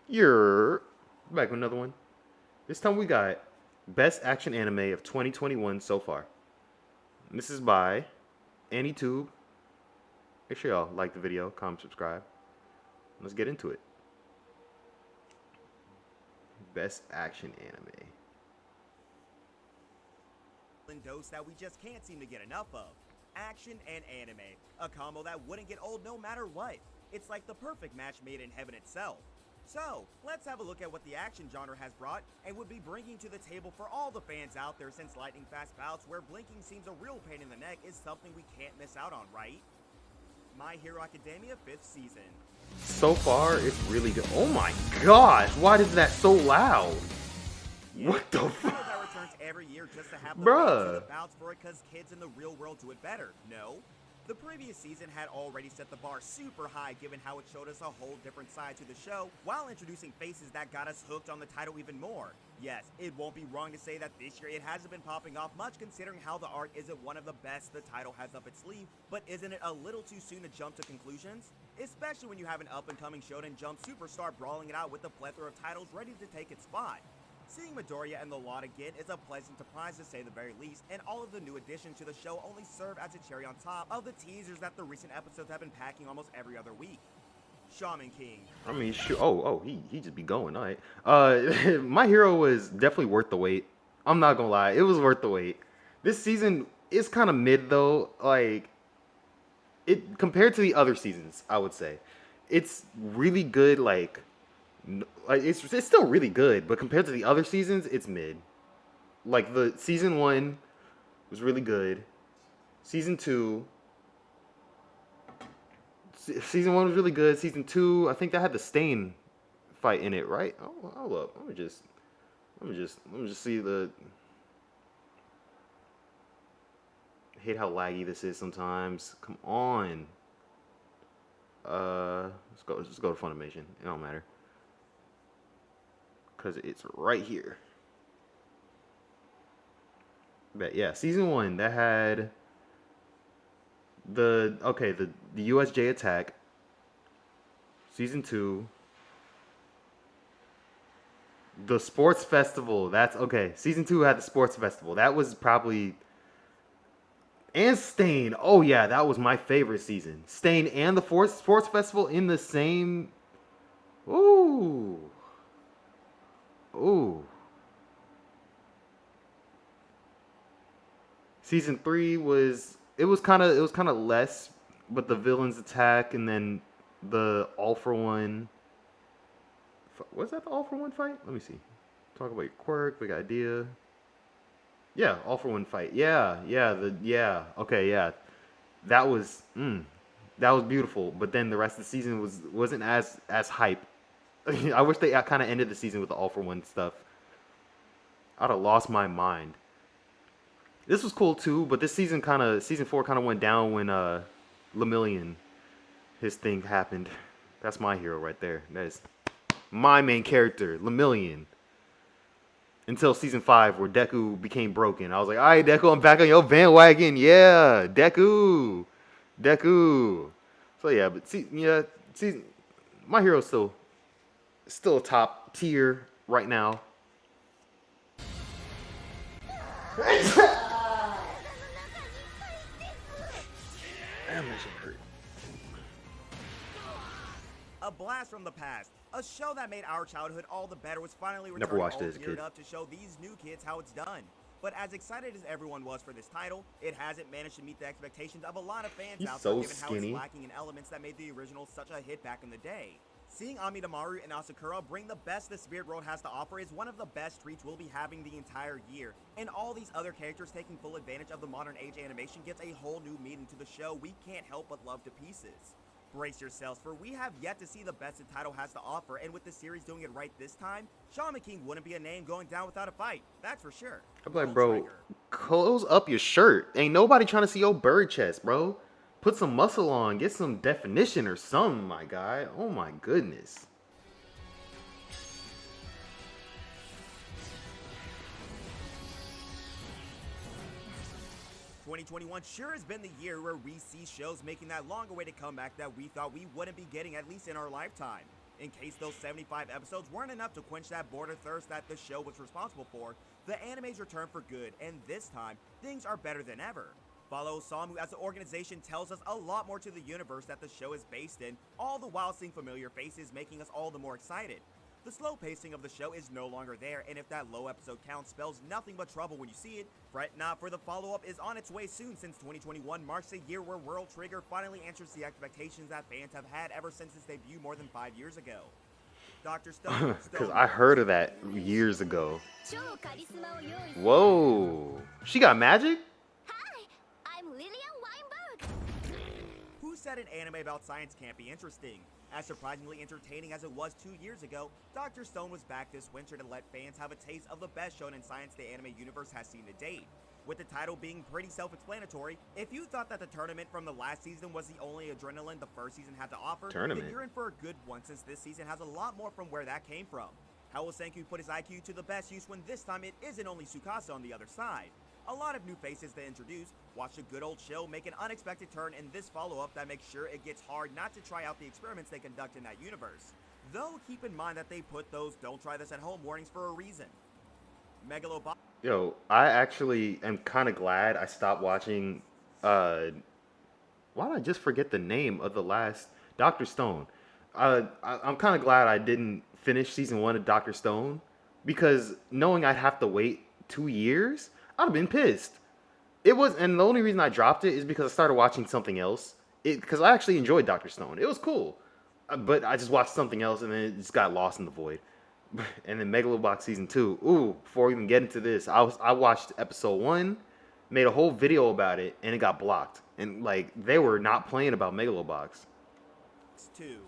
You're back with another one. This time we got Best Action Anime of 2021 so far. And this is by AnyTube. Make sure y'all like the video, comment, subscribe. Let's get into it. Best Action Anime. Dose that we just can't seem to get enough of. Action and anime, a combo that wouldn't get old no matter what. It's like the perfect match made in heaven itself. So, let's have a look at what the action genre has brought and would be bringing to the table for all the fans out there, since lightning fast bouts where blinking seems a real pain in the neck is something we can't miss out on, right? My Hero Academia 5th season. So far, it's really good. Oh my gosh, why is that so loud? Yeah, What the title fuck? that returns every year just to have the Bruh. fans do the bouts for it because kids in the real world do it better. No? The previous season had already set the bar super high, given how it showed us a whole different side to the show while introducing faces that got us hooked on the title even more. Yes, it won't be wrong to say that this year it hasn't been popping off much, considering how the art isn't one of the best the title has up its sleeve, but isn't it a little too soon to jump to conclusions? Especially when you have an up-and-coming Shonen Jump superstar brawling it out with a plethora of titles ready to take its spot. Seeing Midoriya and the lot again is a pleasant surprise to say the very least, and all of the new additions to the show only serve as a cherry on top of the teasers that the recent episodes have been packing almost every other week. Shaman King. I mean, shoot. He just be going. All right. My Hero was definitely worth the wait. I'm not gonna lie, it was worth the wait. This season is kind of mid though. Like it compared to the other seasons, I would say it's really good. Like it's still really good, but compared to the other seasons, it's mid. Like the season one was really good. Season two, season one was really good. Season two, I think that had the Stain fight in it, right? Oh, hold up. Let me just see the. I hate how laggy this is sometimes. Come on. Let's go to Funimation. It don't matter. Cause it's right here. But yeah, season one that had the USJ attack. Season two, the sports festival. That's okay. Season two had the sports festival. That was probably and Stain. Oh yeah, that was my favorite season. Stain and the sports festival in the same. Ooh, ooh. Season three was kind of less, but the villains attack and then the all for one. Was that the all for one fight? Let me see. Talk about your quirk, big idea. Yeah, all for one fight. Yeah. Okay, yeah. That was that was beautiful. But then the rest of the season wasn't as hype. I wish they kind of ended the season with the all for one stuff. I'd have lost my mind. This was cool too, but this season four kind of went down when Lemillion his thing happened. That's my hero right there. That is my main character, Lemillion. Until season five, where Deku became broken. I was like, all right, Deku, I'm back on your bandwagon. Yeah, Deku. So yeah, but season, my hero's still top tier right now. Damn, that shit hurt. A blast from the past. A show that made our childhood all the better was finally Never returning, watched it all as a geared kid. up to show these new kids how it's done. But as excited as everyone was for this title, it hasn't managed to meet the expectations of a lot of fans He's out so there, given how skinny. it's lacking in elements that made the original such a hit back in the day. Seeing Amidamaru and Asakura bring the best the Spirit World has to offer is one of the best treats we'll be having the entire year, and all these other characters taking full advantage of the modern age animation gets a whole new meaning to the show we can't help but love to pieces. Brace yourselves, for we have yet to see the best the title has to offer, and with the series doing it right this time, Shaman King wouldn't be a name going down without a fight, that's for sure. I'm like, Gold bro, Striker. close up your shirt. Ain't nobody trying to see your bird chest, bro. Put some muscle on, get some definition or something, my guy. Oh my goodness. 2021 sure has been the year where we see shows making that long-awaited comeback that we thought we wouldn't be getting, at least in our lifetime. In case those 75 episodes weren't enough to quench that border thirst that the show was responsible for, the anime's returned for good, and this time, things are better than ever. Follow Osamu as the organization tells us a lot more to the universe that the show is based in, all the while seeing familiar faces making us all the more excited. The slow pacing of the show is no longer there, and if that low episode count spells nothing but trouble when you see it, fret not, for the follow-up is on its way soon, since 2021 marks a year where World Trigger finally answers the expectations that fans have had ever since its debut more than 5 years ago. Dr. Stone. Because I heard of that years ago. Whoa. She got magic? Who said an anime about science can't be interesting? As surprisingly entertaining as it was 2 years ago, Dr. Stone was back this winter to let fans have a taste of the best shonen science the anime universe has seen to date. With the title being pretty self-explanatory, if you thought that the tournament from the last season was the only adrenaline the first season had to offer, then you're in for a good one, since this season has a lot more from where that came from. How will Senku put his IQ to the best use when this time it isn't only Tsukasa on the other side? A lot of new faces to introduce, watch a good old show make an unexpected turn in this follow-up that makes sure it gets hard not to try out the experiments they conduct in that universe. Though, keep in mind that they put those "don't try this at home" warnings for a reason. Megalobox. Yo, I actually am kind of glad I stopped watching, why did I just forget the name of the last Dr. Stone? I'm kind of glad I didn't finish season 1 of Dr. Stone, because knowing I'd have to wait 2 years, I'd have been pissed. And the only reason I dropped it is because I started watching something else. Because I actually enjoyed Dr. Stone. It was cool. But I just watched something else and then it just got lost in the void. And then Megalobox season 2. Ooh, before we even get into this, I watched episode 1, made a whole video about it, and it got blocked. And like they were not playing about Megalobox. 2.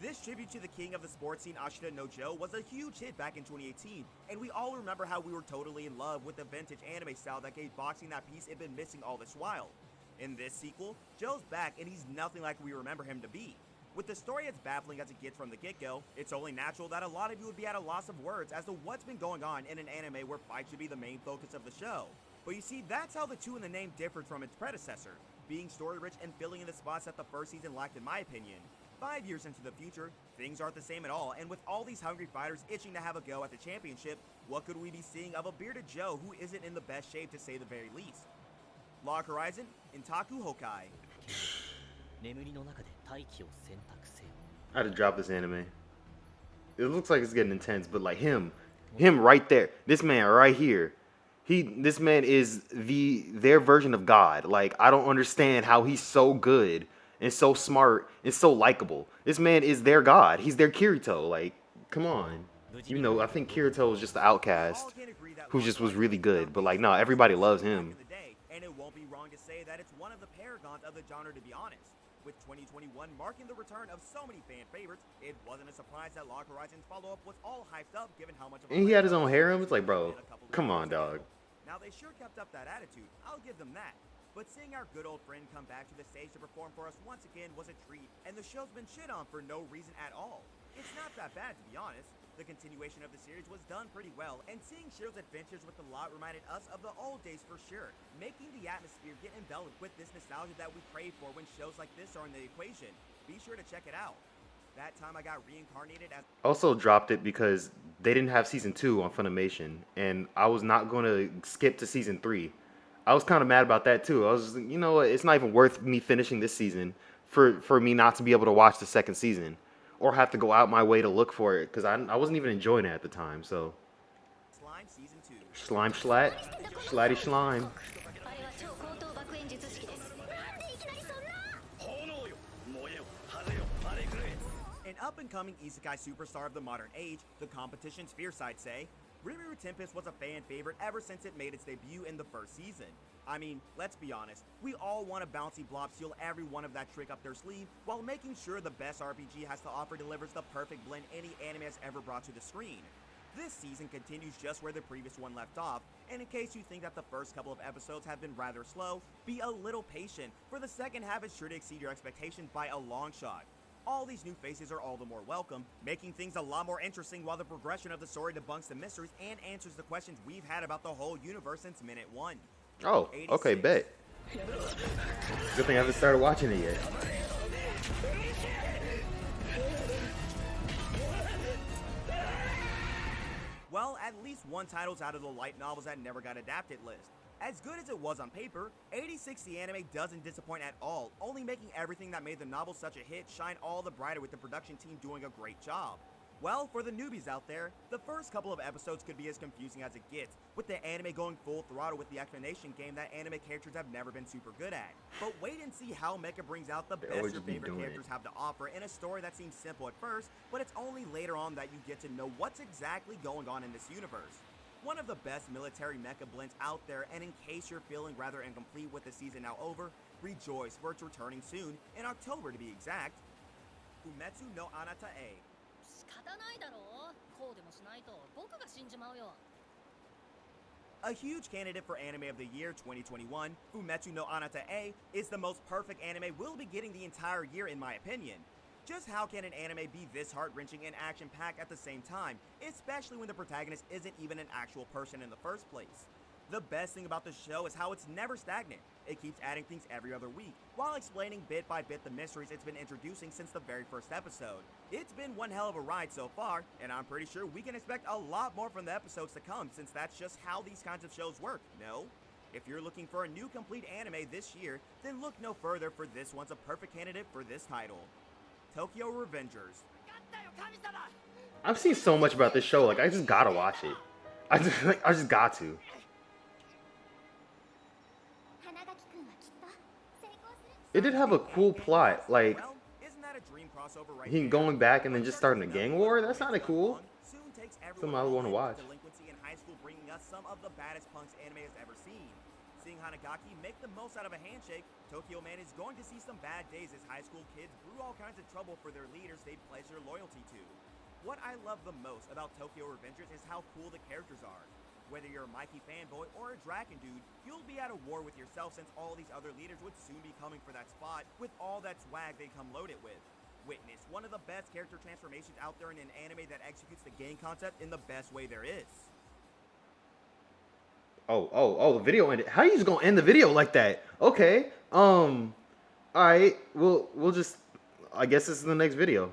This tribute to the king of the sports scene, Ashita no Joe, was a huge hit back in 2018, and we all remember how we were totally in love with the vintage anime style that gave boxing that piece it'd been missing all this while. In this sequel, Joe's back and he's nothing like we remember him to be. With the story as baffling as it gets from the get-go, it's only natural that a lot of you would be at a loss of words as to what's been going on in an anime where fight should be the main focus of the show. But you see, that's how the 2 in the name differed from its predecessor, being story-rich and filling in the spots that the first season lacked in my opinion. 5 years into the future, things aren't the same at all, and with all these hungry fighters itching to have a go at the championship, what could we be seeing of a bearded Joe who isn't in the best shape to say the very least? Log Horizon, Intaku Hokai. I had to drop this anime. It looks like it's getting intense, but like him right there, this man right here, this man is their version of God. Like, I don't understand how he's so good and so smart and so likable. This man is their God. He's their Kirito. Like, come on. Even though I think Kirito was just the outcast who just was really good, but like, no, everybody loves him. And it won't be wrong to say that it's one of the paragons of the genre, to be honest. With 2021 marking the return of so many fan favorites, it wasn't a surprise that Log Horizon's follow-up was all hyped up given how much of a... And he had his own harem. It's like, bro, come on, dog. Now, they sure kept up that attitude, I'll give them that. But seeing our good old friend come back to the stage to perform for us once again was a treat, and the show's been shit on for no reason at all. It's not that bad, to be honest. The continuation of the series was done pretty well, and seeing Shiro's adventures with the lot reminded us of the old days for sure, making the atmosphere get enveloped with this nostalgia that we crave for when shows like this are in the equation. Be sure to check it out. That time I got reincarnated as... Also dropped it because they didn't have season 2 on Funimation, and I was not going to skip to season 3. I was kind of mad about that too. I was, you know what, it's not even worth me finishing this season for me not to be able to watch the second season. Or have to go out my way to look for it, because I wasn't even enjoying it at the time, so. Slime Season 2. Slime Schlat. Schlatty Slime. An up-and-coming isekai superstar of the modern age, the competition's fierce, I'd say, Rimuru Tempest was a fan favorite ever since it made its debut in the first season. I mean, let's be honest, we all want a bouncy blob steal every one of that trick up their sleeve, while making sure the best RPG has to offer delivers the perfect blend any anime has ever brought to the screen. This season continues just where the previous one left off, and in case you think that the first couple of episodes have been rather slow, be a little patient, for the second half is sure to exceed your expectations by a long shot. All these new faces are all the more welcome, making things a lot more interesting while the progression of the story debunks the mysteries and answers the questions we've had about the whole universe since minute 1. Oh, okay, 86. bet. Good thing I haven't started watching it yet. Well, at least one title's out of the light novels that never got adapted list. As good as it was on paper, 86 the anime doesn't disappoint at all, only making everything that made the novel such a hit shine all the brighter with the production team doing a great job. Well, for the newbies out there, the first couple of episodes could be as confusing as it gets, with the anime going full throttle with the explanation game that anime characters have never been super good at. But wait and see how Mecha brings out the They best always your just be favorite doing characters it. have to offer in a story that seems simple at first, but it's only later on that you get to know what's exactly going on in this universe. One of the best military mecha blends out there, and in case you're feeling rather incomplete with the season now over, rejoice for it's returning soon, in October to be exact. Fumetsu no Anata A. 仕方ないだろう。こうでもしないと僕が死んじまうよ。 A huge candidate for Anime of the Year 2021, Fumetsu no Anata A is the most perfect anime we'll be getting the entire year in my opinion. Just how can an anime be this heart-wrenching and action-packed at the same time, especially when the protagonist isn't even an actual person in the first place? The best thing about the show is how it's never stagnant. It keeps adding things every other week, while explaining bit by bit the mysteries it's been introducing since the very first episode. It's been one hell of a ride so far, and I'm pretty sure we can expect a lot more from the episodes to come, since that's just how these kinds of shows work, no? If you're looking for a new complete anime this year, then look no further, for this one's a perfect candidate for this title. Tokyo Revengers. I've seen so much about this show. Like, I just gotta watch it. I just got to. It did have a cool plot. Like, Well, isn't that a dream crossover right he there? going back and then just starting a gang war. That sounded cool. Soon takes Something everyone I all wanna in watch. with delinquency in high school, bringing us some of the baddest punks anime has ever seen. Seeing Hanagaki make the most out of a handshake, Tokyo Man is going to see some bad days as high school kids brew all kinds of trouble for their leaders they pledge their loyalty to. What I love the most about Tokyo Revengers is how cool the characters are. Whether you're a Mikey fanboy or a Draken dude, you'll be at a war with yourself, since all these other leaders would soon be coming for that spot with all that swag they come loaded with. Witness one of the best character transformations out there in an anime that executes the gang concept in the best way there is. Oh, the video ended. How you just gonna end the video like that? Okay. Alright. We'll just, I guess this is the next video.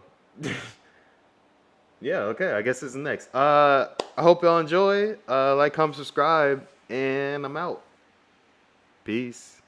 Yeah, okay. I guess this is the next. I hope y'all enjoy. Like, comment, subscribe, and I'm out. Peace.